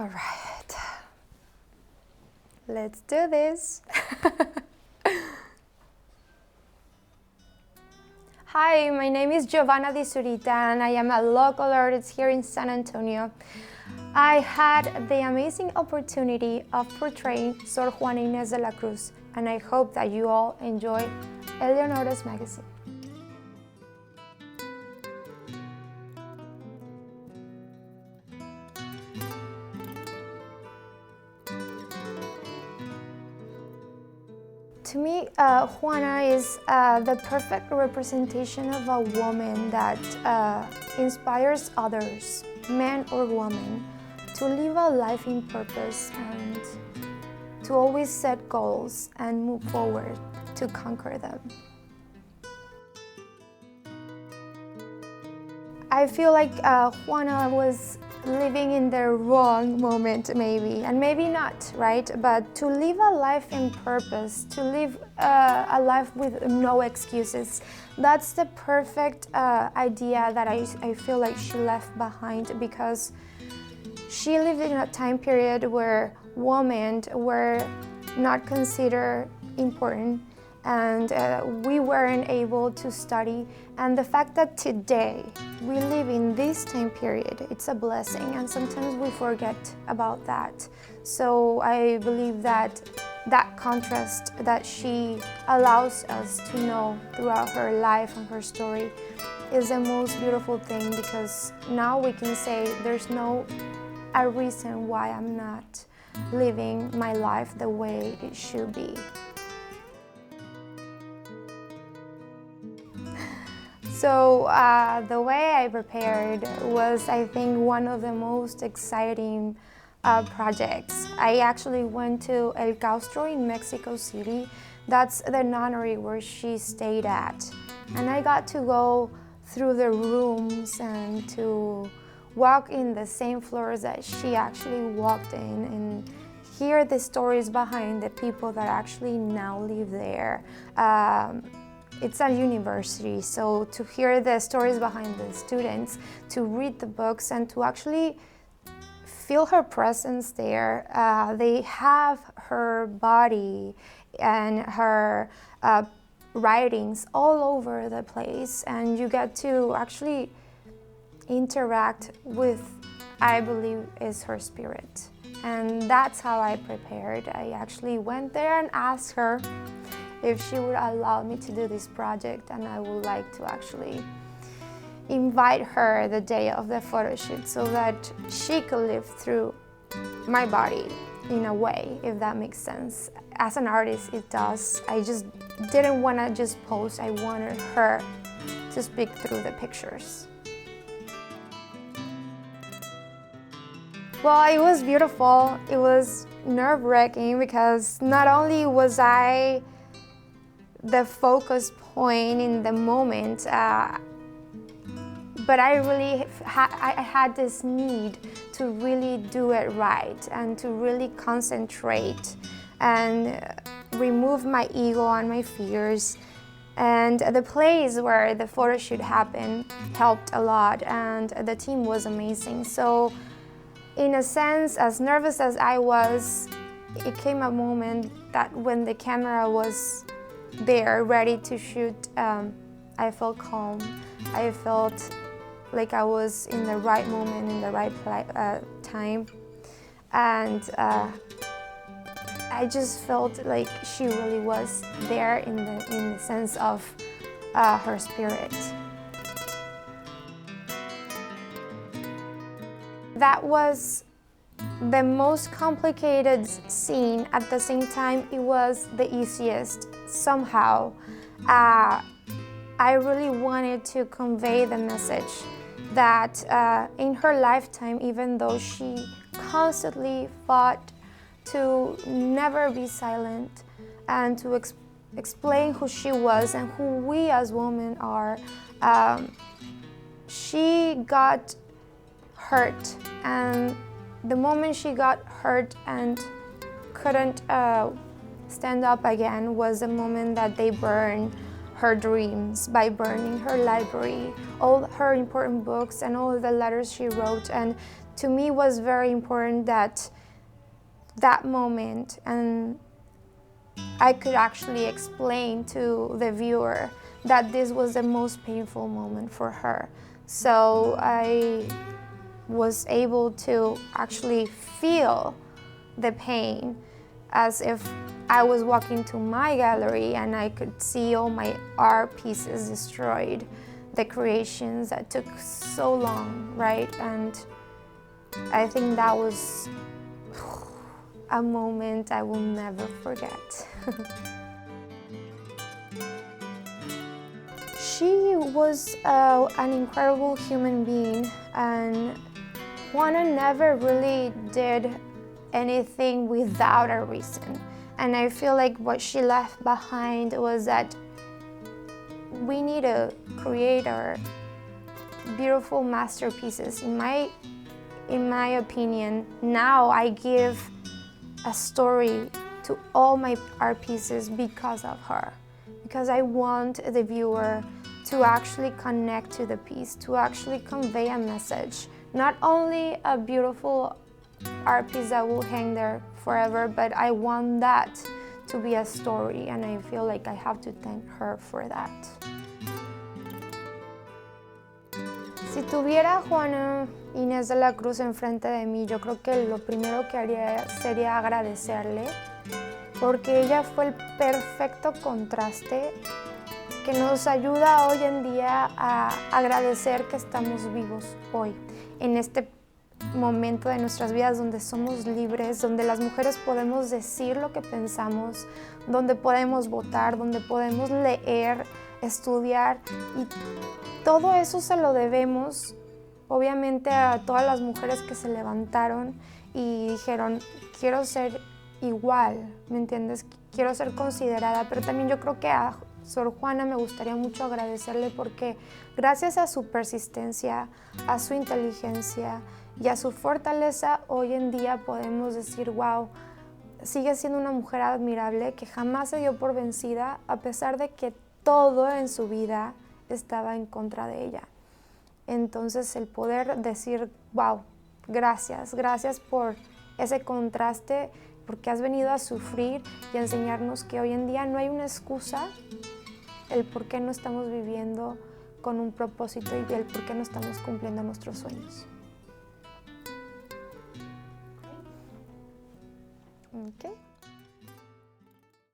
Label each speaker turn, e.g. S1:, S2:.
S1: All right, let's do this. Hi, my name is Giovanna DiZurita and I am a local artist here in San Antonio. I had the amazing opportunity of portraying Sor Juana Inés de la Cruz, and I hope that you all enjoy Eleanora's magazine. To me, Juana is the perfect representation of a woman that inspires others, men or women, to live a life in purpose and to always set goals and move forward to conquer them. I feel like Juana was living in the wrong moment maybe, and maybe not, right? But to live a life in purpose, to live a life with no excuses, that's the perfect idea that I feel like she left behind, because she lived in a time period where women were not considered important and we weren't able to study. And the fact that today we live in this time period, it's a blessing, and sometimes we forget about that. So I believe that that contrast that she allows us to know throughout her life and her story is the most beautiful thing, because now we can say there's no a reason why I'm not living my life the way it should be. So the way I prepared was, I think, one of the most exciting projects. I actually went to El Claustro in Mexico City. That's the nunnery where she stayed at. And I got to go through the rooms and to walk in the same floors that she actually walked in and hear the stories behind the people that actually now live there. It's a university, so to hear the stories behind the students, to read the books, and to actually feel her presence there. They have her body and her writings all over the place, and you get to actually interact with, I believe, is her spirit. And that's how I prepared. I actually went there and asked her if she would allow me to do this project, and I would like to actually invite her the day of the photo shoot so that she could live through my body in a way, if that makes sense. As an artist, it does. I just didn't want to just post. I wanted her to speak through the pictures. Well, it was beautiful. It was nerve-wracking because not only was I the focus point in the moment, but I really I had this need to really do it right and to really concentrate and remove my ego and my fears. And the place where the photo shoot happened helped a lot, and the team was amazing. So in a sense, as nervous as I was, it came a moment that when the camera was there, ready to shoot, I felt calm. I felt like I was in the right moment, in the right time. And I just felt like she really was there in the sense of her spirit. That was the most complicated scene. At the same time, it was the easiest. Somehow, I really wanted to convey the message that in her lifetime, even though she constantly fought to never be silent and to explain who she was and who we as women are, she got hurt, and the moment she got hurt and couldn't stand up again was the moment that they burned her dreams by burning her library, all her important books and all the letters she wrote. And to me was very important that moment, and I could actually explain to the viewer that this was the most painful moment for her. So I was able to actually feel the pain as if I was walking to my gallery and I could see all my art pieces destroyed, the creations that took so long, right? And I think that was a moment I will never forget. She was an incredible human being, and Juana never really did anything without a reason. And I feel like what she left behind was that we need to create our beautiful masterpieces. In my opinion, now I give a story to all my art pieces because of her. Because I want the viewer to actually connect to the piece, to actually convey a message. Not only a beautiful art piece that will hang there forever, but I want that to be a story, and I feel like I have to thank her for that. Si tuviera Juana Inés de la Cruz enfrente de mí, yo creo que lo primero que haría sería agradecerle, porque ella fue el perfecto contraste que nos ayuda hoy en día a agradecer que estamos vivos hoy, en este momento de nuestras vidas donde somos libres, donde las mujeres podemos decir lo que pensamos, donde podemos votar, donde podemos leer, estudiar, y todo eso se lo debemos obviamente a todas las mujeres que se levantaron y dijeron, quiero ser igual, ¿me entiendes? Quiero ser considerada, pero también yo creo que a Sor Juana me gustaría mucho agradecerle porque gracias a su persistencia, a su inteligencia y a su fortaleza, hoy en día podemos decir, wow, sigue siendo una mujer admirable que jamás se dio por vencida a pesar de que todo en su vida estaba en contra de ella. Entonces el poder decir, wow, gracias por ese contraste, porque has venido a sufrir y a enseñarnos que hoy en día no hay una excusa el por qué no estamos viviendo con un propósito y el por qué no estamos cumpliendo nuestros sueños. Okay.